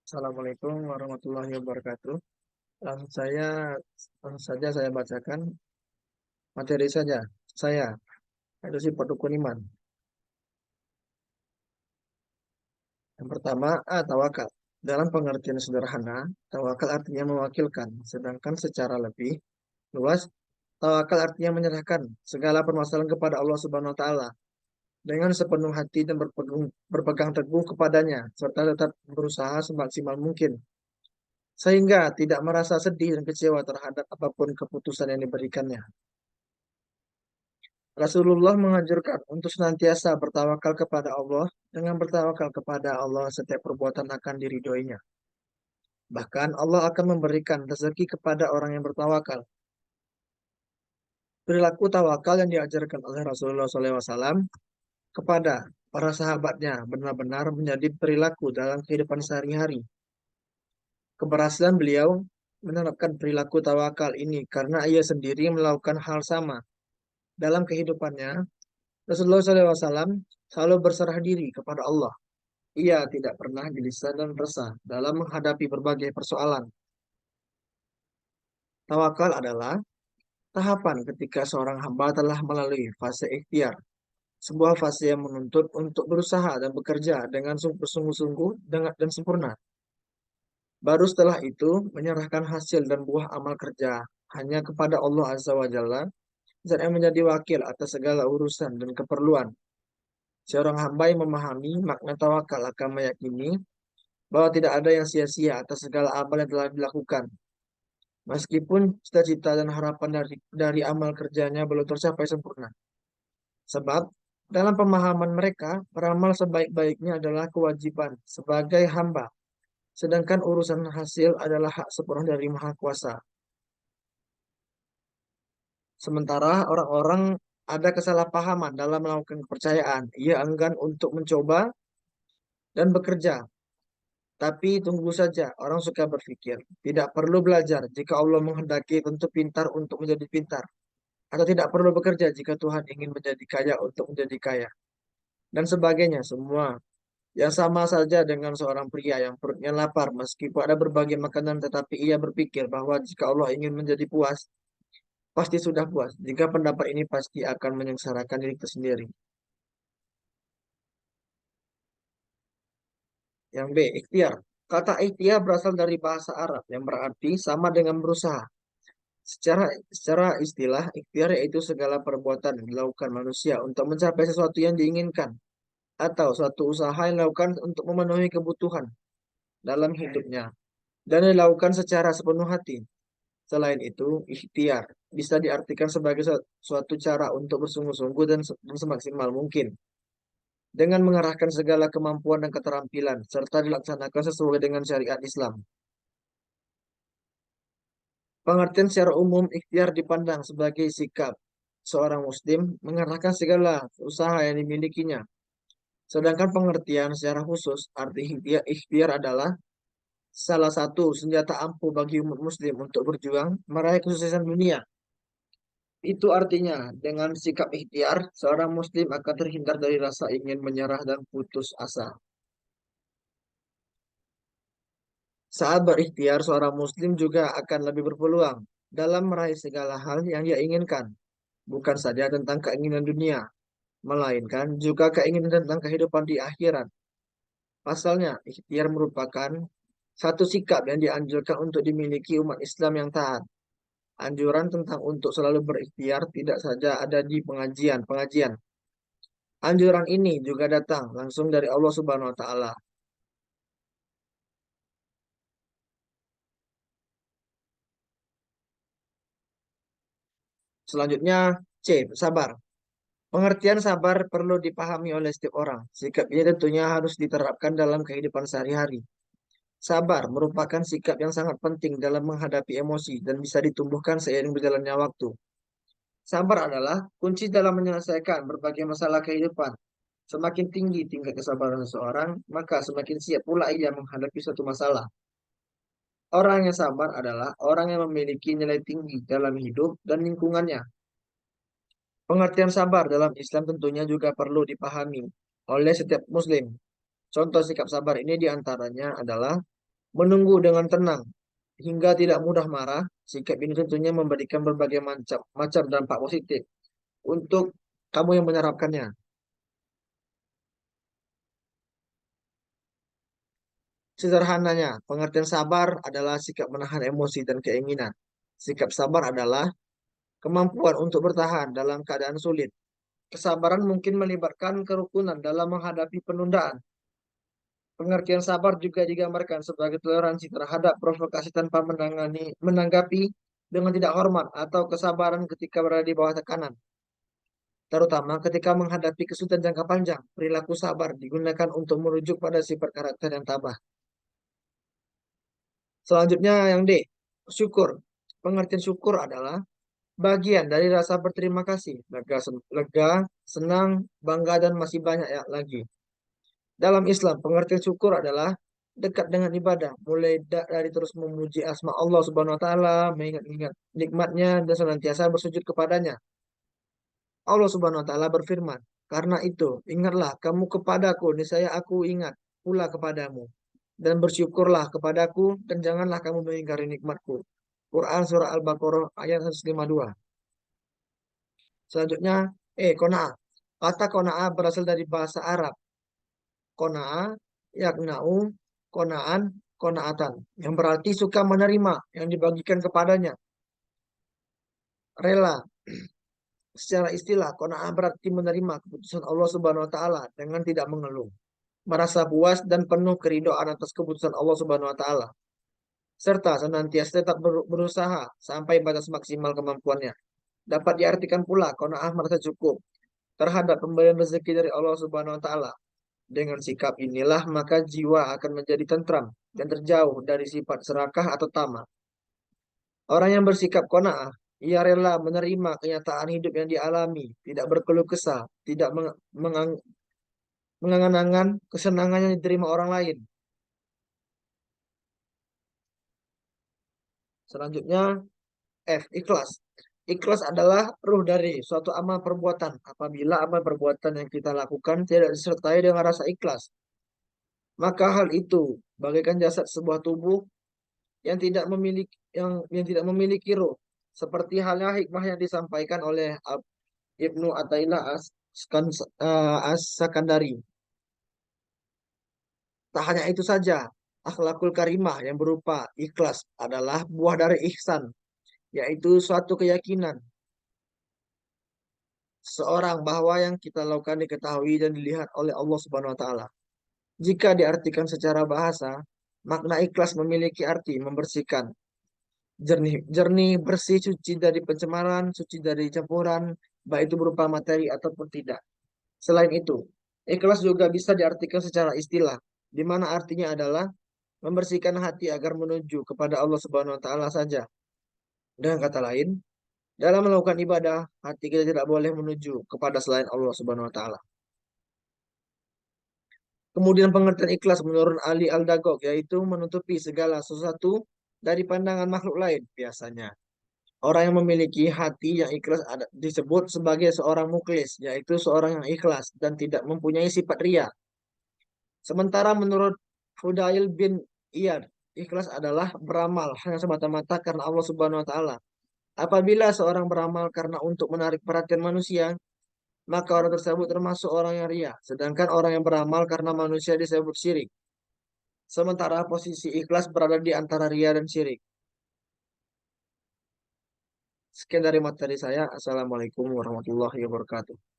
Assalamualaikum warahmatullahi wabarakatuh. Langsung saya, langsung saja saya bacakan materi saja. Saya, itu sifat rukun iman. Yang pertama, tawakal. Dalam pengertian sederhana, tawakal artinya mewakilkan. Sedangkan secara lebih luas, tawakal artinya menyerahkan segala permasalahan kepada Allah Subhanahu wa taala dengan sepenuh hati dan berpegang teguh kepadanya serta tetap berusaha semaksimal mungkin sehingga tidak merasa sedih dan kecewa terhadap apapun keputusan yang diberikannya. Rasulullah menganjurkan untuk senantiasa bertawakal kepada Allah dengan bertawakal kepada Allah setiap perbuatan akan diridhoinya. Bahkan Allah akan memberikan rezeki kepada orang yang bertawakal. Perilaku tawakal yang diajarkan oleh Rasulullah SAW kepada para sahabatnya benar-benar menjadi perilaku dalam kehidupan sehari-hari. Keberhasilan beliau menerapkan perilaku tawakal ini karena ia sendiri melakukan hal sama dalam kehidupannya. Rasulullah SAW selalu berserah diri kepada Allah. Ia tidak pernah gelisah dan resah dalam menghadapi berbagai persoalan. Tawakal adalah tahapan ketika seorang hamba telah melalui fase ikhtiar, sebuah fase yang menuntut untuk berusaha dan bekerja dengan bersungguh-sungguh dan sempurna. Baru setelah itu, menyerahkan hasil dan buah amal kerja hanya kepada Allah Azza wa Jalla, zat yang menjadi wakil atas segala urusan dan keperluan. Seorang hamba yang memahami makna tawakal akan meyakini bahwa tidak ada yang sia-sia atas segala amal yang telah dilakukan. Meskipun cita-cita dan harapan dari amal kerjanya belum tercapai sempurna. Sebab, dalam pemahaman mereka, beramal sebaik-baiknya adalah kewajiban sebagai hamba. Sedangkan urusan hasil adalah hak sepenuhnya dari Maha Kuasa. Sementara orang-orang ada kesalahpahaman dalam melakukan kepercayaan. Ia enggan untuk mencoba dan bekerja. Tapi tunggu saja, orang suka berpikir. Tidak perlu belajar jika Allah menghendaki tentu pintar untuk menjadi pintar. Atau tidak perlu bekerja jika Tuhan ingin menjadi kaya untuk menjadi kaya. Dan sebagainya semua. Yang sama saja dengan seorang pria yang perutnya lapar meskipun ada berbagai makanan tetapi ia berpikir bahwa jika Allah ingin menjadi puas, pasti sudah puas. Jika pendapat ini pasti akan menyengsarakan diri kita sendiri. Yang B, ikhtiar. Kata ikhtiar berasal dari bahasa Arab yang berarti sama dengan berusaha. Secara istilah, ikhtiar yaitu segala perbuatan yang dilakukan manusia untuk mencapai sesuatu yang diinginkan atau suatu usaha yang dilakukan untuk memenuhi kebutuhan dalam hidupnya dan dilakukan secara sepenuh hati. Selain itu, ikhtiar bisa diartikan sebagai suatu cara untuk bersungguh-sungguh dan semaksimal mungkin dengan mengerahkan segala kemampuan dan keterampilan serta dilaksanakan sesuai dengan syariat Islam. Pengertian secara umum, ikhtiar dipandang sebagai sikap seorang muslim mengerahkan segala usaha yang dimilikinya. Sedangkan pengertian secara khusus, arti ikhtiar adalah salah satu senjata ampuh bagi umat muslim untuk berjuang meraih kesuksesan dunia. Itu artinya, dengan sikap ikhtiar, seorang muslim akan terhindar dari rasa ingin menyerah dan putus asa. Saat berikhtiar, seorang muslim juga akan lebih berpeluang dalam meraih segala hal yang dia inginkan, bukan saja tentang keinginan dunia, melainkan juga keinginan tentang kehidupan di akhirat. Pasalnya, ikhtiar merupakan satu sikap yang dianjurkan untuk dimiliki umat Islam yang taat. Anjuran tentang untuk selalu berikhtiar tidak saja ada di pengajian-pengajian. Anjuran ini juga datang langsung dari Allah Subhanahu wa taala. Selanjutnya C, sabar. Pengertian sabar perlu dipahami oleh setiap orang. Sikap ini tentunya harus diterapkan dalam kehidupan sehari-hari. Sabar merupakan sikap yang sangat penting dalam menghadapi emosi dan bisa ditumbuhkan seiring berjalannya waktu. Sabar adalah kunci dalam menyelesaikan berbagai masalah kehidupan. Semakin tinggi tingkat kesabaran seseorang, maka semakin siap pula ia menghadapi suatu masalah. Orang yang sabar adalah orang yang memiliki nilai tinggi dalam hidup dan lingkungannya. Pengertian sabar dalam Islam tentunya juga perlu dipahami oleh setiap muslim. Contoh sikap sabar ini diantaranya adalah menunggu dengan tenang, hingga tidak mudah marah. Sikap ini tentunya memberikan berbagai macam dampak positif untuk kamu yang menerapkannya. Sederhananya, pengertian sabar adalah sikap menahan emosi dan keinginan. Sikap sabar adalah kemampuan untuk bertahan dalam keadaan sulit. Kesabaran mungkin melibatkan kerukunan dalam menghadapi penundaan. Pengertian sabar juga digambarkan sebagai toleransi terhadap provokasi tanpa menanggapi dengan tidak hormat atau kesabaran ketika berada di bawah tekanan. Terutama ketika menghadapi kesulitan jangka panjang, perilaku sabar digunakan untuk merujuk pada sifat karakter yang tabah. Selanjutnya yang D, syukur. Pengertian syukur adalah bagian dari rasa berterima kasih, lega, senang, bangga, dan masih banyak ya lagi. Dalam Islam, pengertian syukur adalah dekat dengan ibadah, mulai dari terus memuji asma Allah Subhanahu wa taala, mengingat-ingat nikmatnya dan senantiasa bersujud kepadanya. Allah Subhanahu wa taala berfirman, "Karena itu, ingatlah kamu kepadaku, niscaya aku ingat pula kepadamu. Dan bersyukurlah kepadaku dan janganlah kamu mengingkari nikmatku." Quran surah Al-Baqarah ayat 152. Selanjutnya, kona'ah. Kata kona'ah berasal dari bahasa Arab. Kona'ah, yakna'u, kona'an, kona'atan. Yang berarti suka menerima yang dibagikan kepadanya. Rela. Secara istilah, kona'ah berarti menerima keputusan Allah Subhanahu wa taala dengan tidak mengeluh. Merasa puas dan penuh keridhaan atas keputusan Allah Subhanahu wa taala. Serta senantiasa tetap berusaha sampai batas maksimal kemampuannya. Dapat diartikan pula qanaah merasa cukup terhadap pemberian rezeki dari Allah Subhanahu wa taala. Dengan sikap inilah maka jiwa akan menjadi tentram dan terjauh dari sifat serakah atau tamak. Orang yang bersikap qanaah, ia rela menerima kenyataan hidup yang dialami, tidak berkeluh kesah, tidak mengangan-angan kesenangan yang diterima orang lain. Selanjutnya F. Ikhlas. Ikhlas adalah ruh dari suatu amal perbuatan. Apabila amal perbuatan yang kita lakukan tidak disertai dengan rasa ikhlas, maka hal itu bagaikan jasad sebuah tubuh yang tidak memiliki ruh. Seperti halnya hikmah yang disampaikan oleh Ibnu Athaillah As-Sakandari. Tak hanya itu saja, akhlakul karimah yang berupa ikhlas adalah buah dari ihsan, yaitu suatu keyakinan seorang bahwa yang kita lakukan diketahui dan dilihat oleh Allah Subhanahu wa taala. Jika diartikan secara bahasa, makna ikhlas memiliki arti membersihkan, jernih, jernih, bersih, suci dari pencemaran, suci dari campuran, baik itu berupa materi ataupun tidak. Selain itu, ikhlas juga bisa diartikan secara istilah, di mana artinya adalah membersihkan hati agar menuju kepada Allah Subhanahu wa taala saja. Dengan kata lain, dalam melakukan ibadah, hati kita tidak boleh menuju kepada selain Allah Subhanahu wa taala. Kemudian pengertian ikhlas menurut Ali Al-Dagok yaitu menutupi segala sesuatu dari pandangan makhluk lain biasanya. Orang yang memiliki hati yang ikhlas disebut sebagai seorang muklis, yaitu seorang yang ikhlas dan tidak mempunyai sifat ria. Sementara menurut Fudail bin Iyad, ikhlas adalah beramal hanya semata-mata karena Allah Subhanahu wa taala. Apabila seorang beramal karena untuk menarik perhatian manusia, maka orang tersebut termasuk orang yang ria. Sedangkan orang yang beramal karena manusia disebut syirik. Sementara posisi ikhlas berada di antara ria dan syirik. Sekian dari materi saya. Assalamualaikum warahmatullahi wabarakatuh.